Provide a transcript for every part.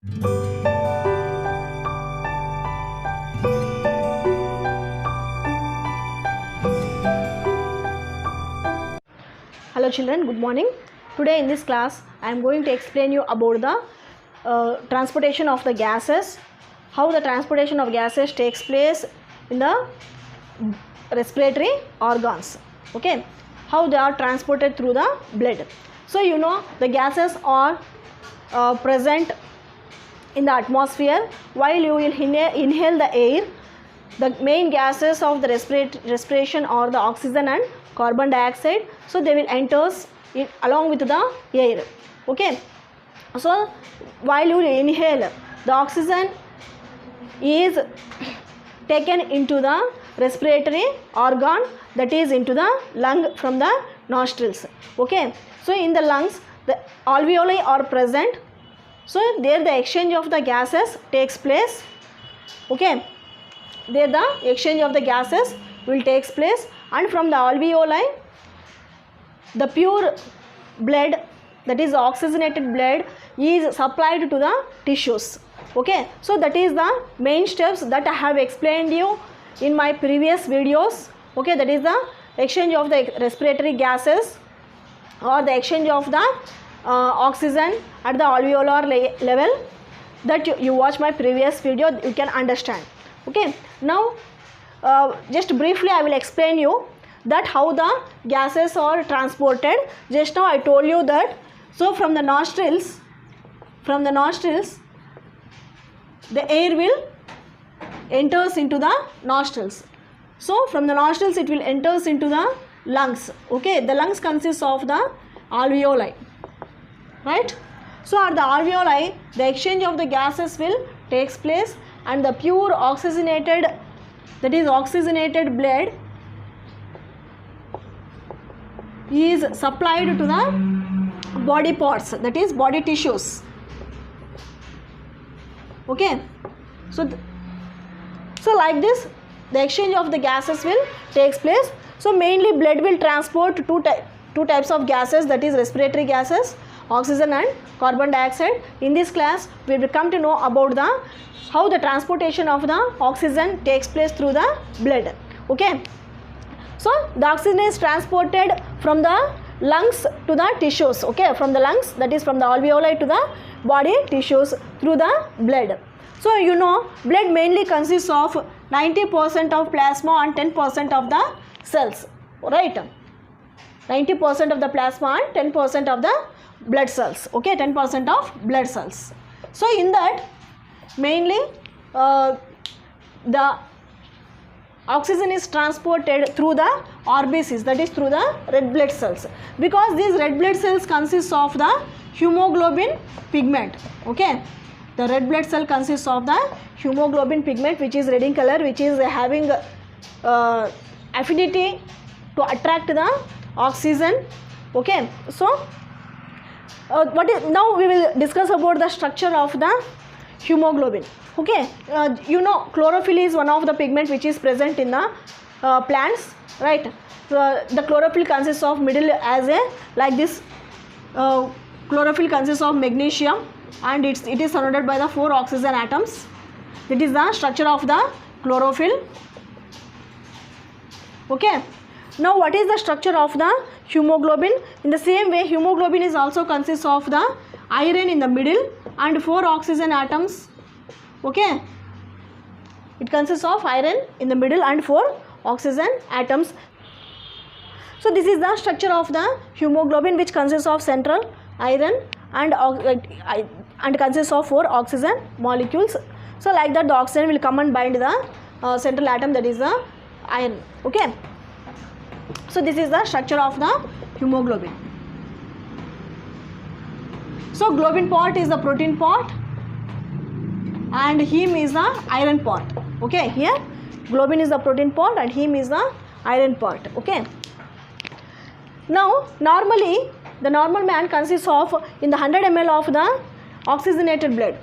Hello children, good morning. Today in this class I am going to explain you about the transportation of the gases, how the transportation of gases takes place in the respiratory organs. Okay, how they are transported through the blood. So you know the gases are present in the atmosphere. While you will inhale the air, the main gases of the respiration are the oxygen and carbon dioxide. So they will enters it along with the air. Okay, so while you inhale, the oxygen is taken into the respiratory organ, that is into the lung from the nostrils. Okay, so in the lungs the alveoli are present, so there the exchange of the gases takes place. Okay, there the exchange of the gases will takes place, and from the alveoli the pure blood, that is oxygenated blood, is supplied to the tissues. Okay, so that is the main steps that I have explained you in my previous videos. Okay, that is the exchange of the respiratory gases or the exchange of the oxygen at the alveolar level. That you watch my previous video, you can understand. Okay, now just briefly I will explain you that how the gases are transported. Just now I told you that, so from the nostrils the air will enters into the nostrils. So from the nostrils it will enters into the lungs. Okay, the lungs consists of the alveoli, right? So at the alveoli the exchange of the gases will takes place, and the pure oxygenated, that is oxygenated blood, is supplied to the body parts, that is body tissues. Okay, so like this the exchange of the gases will takes place. So mainly blood will transport two types of gases, that is respiratory gases, oxygen and carbon dioxide. In this class we will come to know about the how the transportation of the oxygen takes place through the blood. Okay, so the oxygen is transported from the lungs to the tissues. Okay, from the lungs, that is from the alveoli to the body tissues through the blood. So you know blood mainly consists of 90% of plasma and 10% of the cells, right? 90% of the plasma and 10% of the blood cells. Okay, 10% of blood cells. So in that mainly the oxygen is transported through the RBCs, that is through the red blood cells, because these red blood cells consist of the hemoglobin pigment. Okay, the red blood cell consists of the hemoglobin pigment, which is red in color, which is having affinity to attract the oxygen. Okay, so now we will discuss about the structure of the hemoglobin. Okay, you know chlorophyll is one of the pigment which is present in the plants, right? The chlorophyll consists of middle as a like this. Chlorophyll consists of magnesium, and it is surrounded by the 4 oxygen atoms. That is the structure of the chlorophyll. Okay, now what is the structure of the hemoglobin? In the same way, hemoglobin is also consists of the iron in the middle and 4 oxygen atoms. Okay, it consists of iron in the middle and 4 oxygen atoms. So this is the structure of the hemoglobin, which consists of central iron and consists of 4 oxygen molecules. So like that the oxygen will come and bind the central atom, that is the iron. Okay, so this is the structure of the hemoglobin. So globin part is the protein part and heme is the iron part. Okay, here globin is the protein part and heme is the iron part. Okay, now normally the normal man consists of, in the 100 ml of the oxygenated blood,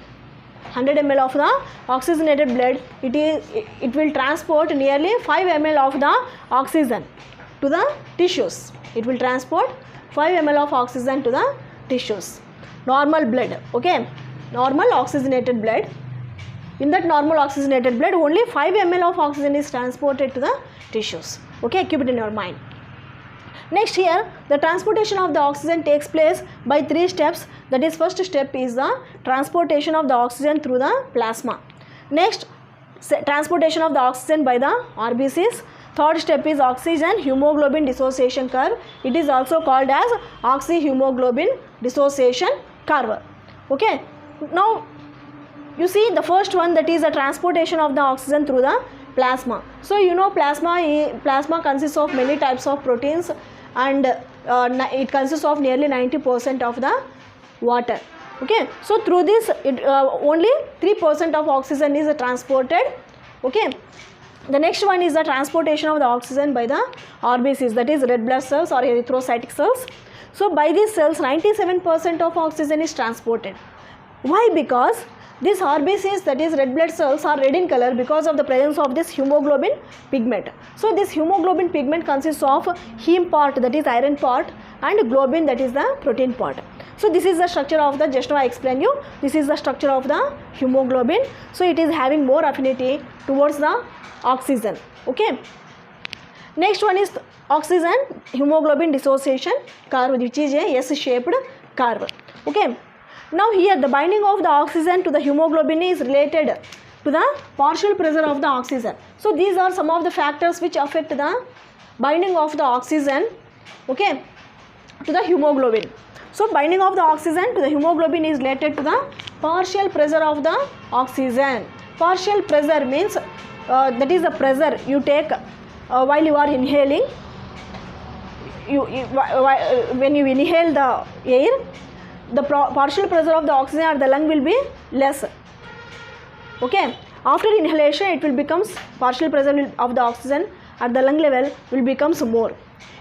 100 ml of the oxygenated blood, it will transport nearly 5 ml of the oxygen to the tissues. It will transport 5 ml of oxygen to the tissues, normal blood. Okay, normal oxygenated blood. In that normal oxygenated blood, only 5 ml of oxygen is transported to the tissues. Okay, keep it in your mind. Next here, the transportation of the oxygen takes place by 3 steps. That is, first step is the transportation of the oxygen through the plasma. Next, transportation of the oxygen by the RBCs. Third step is oxygen hemoglobin dissociation curve. It is also called as oxyhemoglobin dissociation curve. Okay. Now, you see the first one, that is the transportation of the oxygen through the plasma. So, you know, plasma consists of many types of proteins, and it consists of nearly 90% of the water. Okay. So, through this only 3% of oxygen is transported. Okay. The next one is the transportation of the oxygen by the RBCs, that is red blood cells or erythrocytic cells. So, by these cells 97% of oxygen is transported. Why? Because these RBCs, that is red blood cells, are red in color because of the presence of this hemoglobin pigment. So, this hemoglobin pigment consists of heme part, that is iron part, and globin, that is the protein part. So, this is the structure of the, just now I explained you, this is the structure of the hemoglobin. So, it is having more affinity towards the oxygen. Okay. Next one is oxygen hemoglobin dissociation curve, which is a S-shaped curve. Okay. Now here the binding of the oxygen to the hemoglobin is related to the partial pressure of the oxygen. So these are some of the factors which affect the binding of the oxygen, okay, to the hemoglobin. So binding of the oxygen to the hemoglobin is related to the partial pressure of the oxygen. Partial pressure means that is the pressure you take while you are inhaling. When you inhale the air, the partial pressure of the oxygen at the lung will be less. Okay. After inhalation, it will becomes partial pressure of the oxygen at the lung level will becomes more.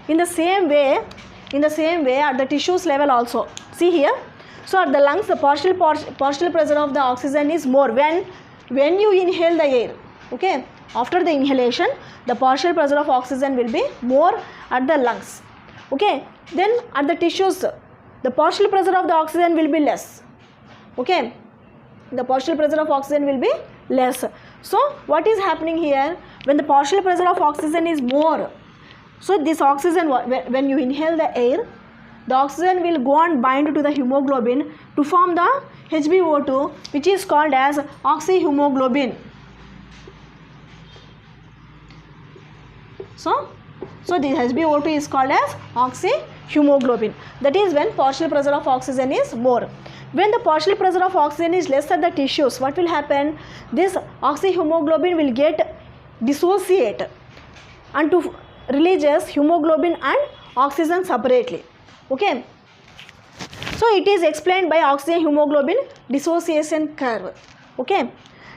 In the same way at the tissues level also. See here. So at the lungs, the partial pressure of the oxygen is more when you inhale the air. Okay. After the inhalation, the partial pressure of oxygen will be more at the lungs. Okay. Then at the tissues, the partial pressure of the oxygen will be less. Okay. The partial pressure of oxygen will be less. So what is happening here? When the partial pressure of oxygen is more, so this oxygen, when you inhale the air, the oxygen will go and bind to the hemoglobin to form the HbO2, which is called as oxyhemoglobin. So this HbO2 is called as oxyhemoglobin. That is when partial pressure of oxygen is more. When the partial pressure of oxygen is less at the tissues, what will happen? This oxyhemoglobin will get dissociate and to releases hemoglobin and oxygen separately. Okay. So it is explained by oxygen hemoglobin dissociation curve. Okay.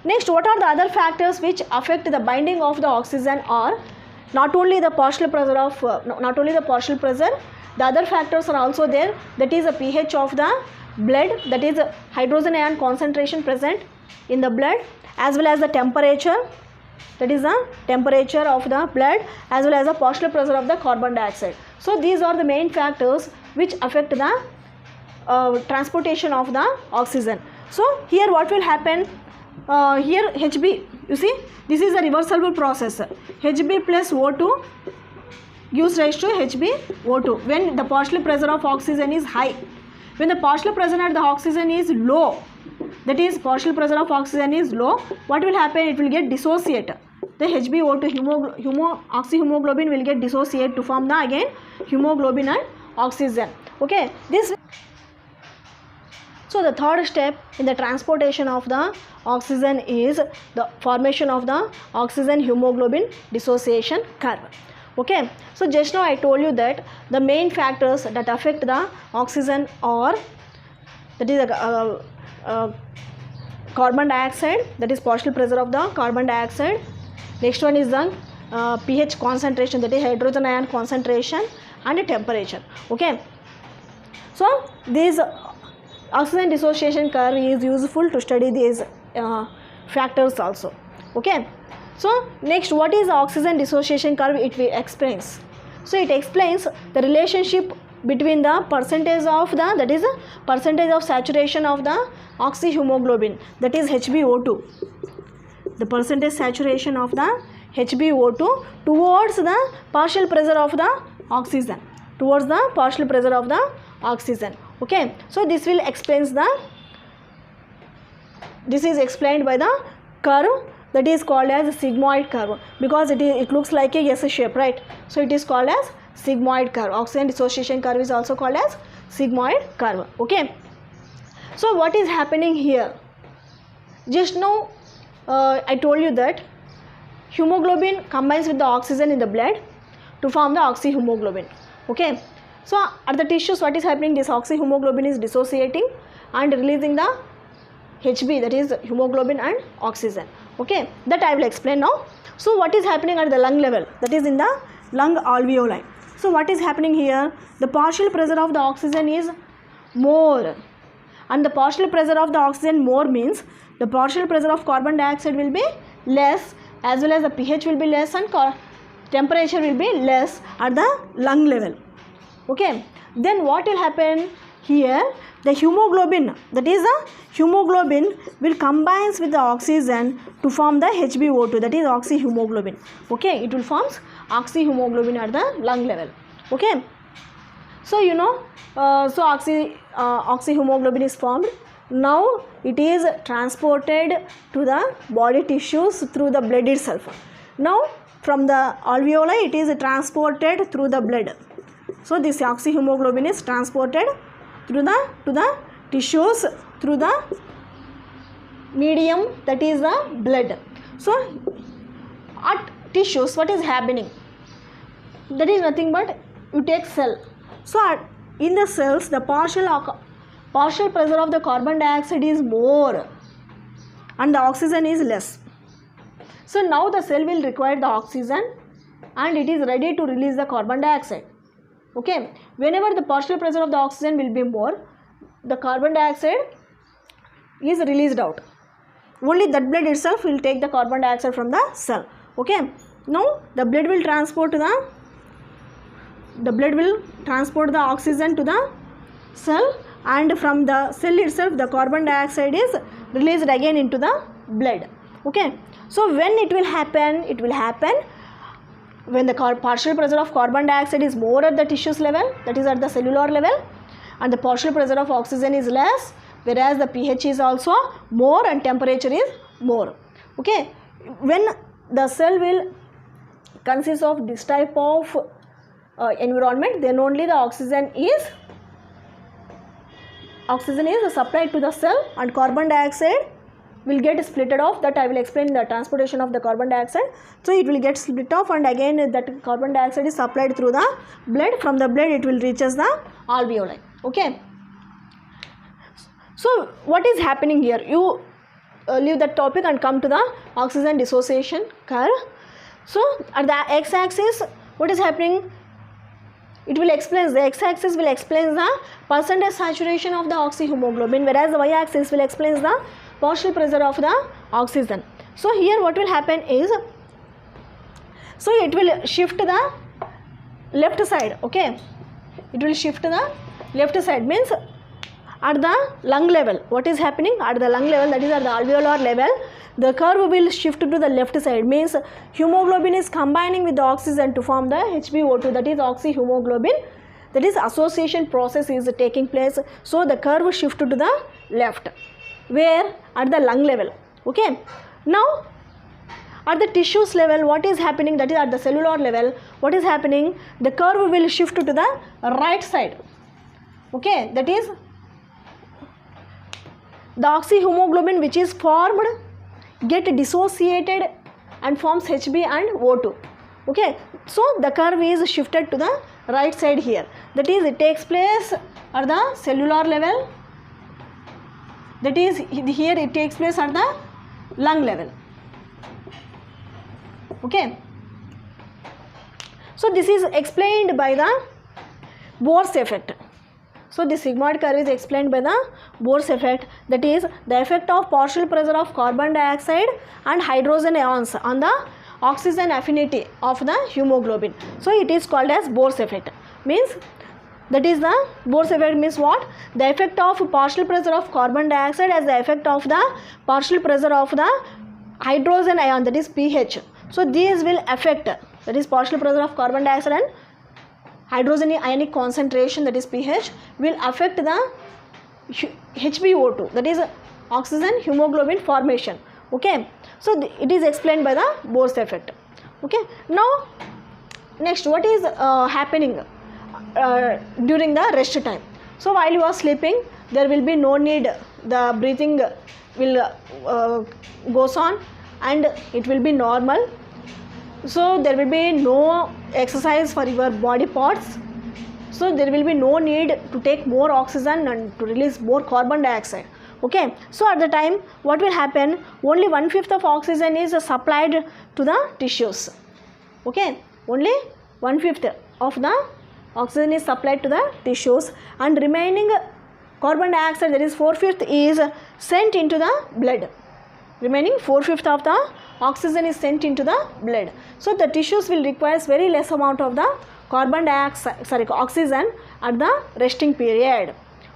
Next, what are the other factors which affect the binding of the oxygen? Or not only the partial pressure, the other factors are also there. That is the pH of the blood, that is hydrogen ion concentration present in the blood, as well as the temperature, that is the temperature of the blood, as well as the partial pressure of the carbon dioxide. So these are the main factors which affect the transportation of the oxygen. So here what will happen? Here Hb, you see, this is a reversible process. Hb plus O2 gives rise to HbO2 when the partial pressure of oxygen is high. When the partial pressure at the oxygen is low, that is partial pressure of oxygen is low, what will happen? It will get dissociate. The HbO2 oxyhemoglobin will get dissociate to form the again hemoglobin and oxygen. Okay. So the third step in the transportation of the oxygen is the formation of the oxygen hemoglobin dissociation curve. Okay. So just now I told you that the main factors that affect the oxygen are, that is carbon dioxide, that is partial pressure of the carbon dioxide. Next one is the pH concentration, that is hydrogen ion concentration, and temperature. Okay. So this oxygen dissociation curve is useful to study these factors also. Okay. So next, what is the oxygen dissociation curve? It explains. So it explains the relationship between the percentage of the, that is the percentage of saturation of the oxyhemoglobin, that is HbO2, the percentage saturation of the HbO2 towards the partial pressure of the oxygen, towards the partial pressure of the oxygen. Okay, so this will explains the, this is explained by the curve that is called as sigmoid curve, because it looks like a S shape, right? So it is called as sigmoid curve. Oxygen dissociation curve is also called as sigmoid curve. Okay, so what is happening here? Just now I told you that hemoglobin combines with the oxygen in the blood to form the oxyhemoglobin. Okay, so at the tissues what is happening? This oxyhemoglobin is dissociating and releasing the Hb, that is hemoglobin and oxygen. Okay, that I will explain now. So what is happening at the lung level, that is in the lung alveoli? So what is happening here? The partial pressure of the oxygen is more, and the partial pressure of the oxygen more means the partial pressure of carbon dioxide will be less, as well as the pH will be less and temperature will be less at the lung level. Okay, then what will happen here? The hemoglobin, that is the hemoglobin will combines with the oxygen to form the HbO2, that is oxyhemoglobin. Okay, it will forms oxyhemoglobin at the lung level. Okay, so you know, so oxyhemoglobin is formed. Now it is transported to the body tissues through the blood itself. Now from the alveoli it is transported through the blood. So this oxyhemoglobin is transported through the to the tissues through the medium, that is the blood. So at tissues what is happening? That is nothing but you take cell. So in the cells the partial pressure of the carbon dioxide is more and the oxygen is less. So now the cell will require the oxygen and it is ready to release the carbon dioxide. Okay, whenever the partial pressure of the oxygen will be more, the carbon dioxide is released out. Only that blood itself will take the carbon dioxide from the cell. Okay, now the blood will transport the oxygen to the cell, and from the cell itself the carbon dioxide is released again into the blood. Okay, so when it will happen? It will happen when the partial pressure of carbon dioxide is more at the tissues level, that is at the cellular level, and the partial pressure of oxygen is less, whereas the pH is also more and temperature is more. Okay, when the cell will consist of this type of environment, then only the oxygen is supplied to the cell and carbon dioxide will get splitted off. That I will explain the transportation of the carbon dioxide. So it will get split off and again that carbon dioxide is supplied through the blood. From the blood it will reaches the alveoli. Okay, so what is happening here? You leave that topic and come to the oxygen dissociation curve. So at the x-axis what is happening? It will explain, the x-axis will explain the percentage saturation of the oxyhemoglobin, whereas the y-axis will explain the partial pressure of the oxygen. So here what will happen is, so it will shift the left side. Okay, it will shift the left side, means at the lung level what is happening? At the lung level, that is at the alveolar level, the curve will shift to the left side, means hemoglobin is combining with the oxygen to form the HbO2, that is oxyhemoglobin, that is association process is taking place. So the curve will shift to the left, where at the lung level. Okay, now at the tissues level what is happening? That is at the cellular level what is happening? The curve will shift to the right side. Okay, that is the oxyhemoglobin which is formed get dissociated and forms Hb and O2. Okay, so the curve is shifted to the right side here, that is it takes place at the cellular level, that is here it takes place at the lung level. Okay, so this is explained by the Bohr's effect. So the sigmoid curve is explained by the Bohr's effect, that is the effect of partial pressure of carbon dioxide and hydrogen ions on the oxygen affinity of the hemoglobin. So it is called as Bohr's effect, means That is the Bohr's effect means what? The effect of partial pressure of carbon dioxide as the effect of the partial pressure of the hydrogen ion, that is pH. So these will affect, that is partial pressure of carbon dioxide and hydrogen ionic concentration, that is pH, will affect the HbO2, that is oxygen hemoglobin formation. Okay, so it is explained by the Bohr's effect. Okay, now next, what is happening during the rest time? So while you are sleeping, there will be no need, the breathing will goes on and it will be normal. So there will be no exercise for your body parts, so there will be no need to take more oxygen and to release more carbon dioxide. Okay, so at the time what will happen, only 1/5 of oxygen is supplied to the tissues. Okay, only 1/5 of the oxygen is supplied to the tissues, and remaining carbon dioxide, that is 4/5, is sent into the blood. Remaining 4/5 of the oxygen is sent into the blood. So the tissues will require very less amount of the oxygen at the resting period.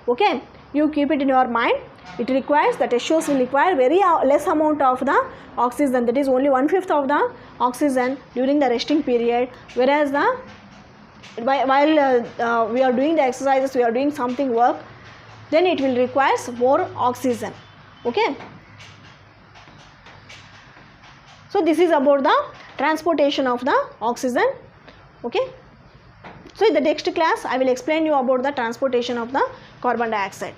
Okay, you keep it in your mind. It requires, the tissues will require very less amount of the oxygen, that is only 1/5 of the oxygen during the resting period, whereas the while we are doing the exercises, we are doing something work, then it will requires more oxygen. Okay, so this is about the transportation of the oxygen. Okay, so in the next class I will explain you about the transportation of the carbon dioxide.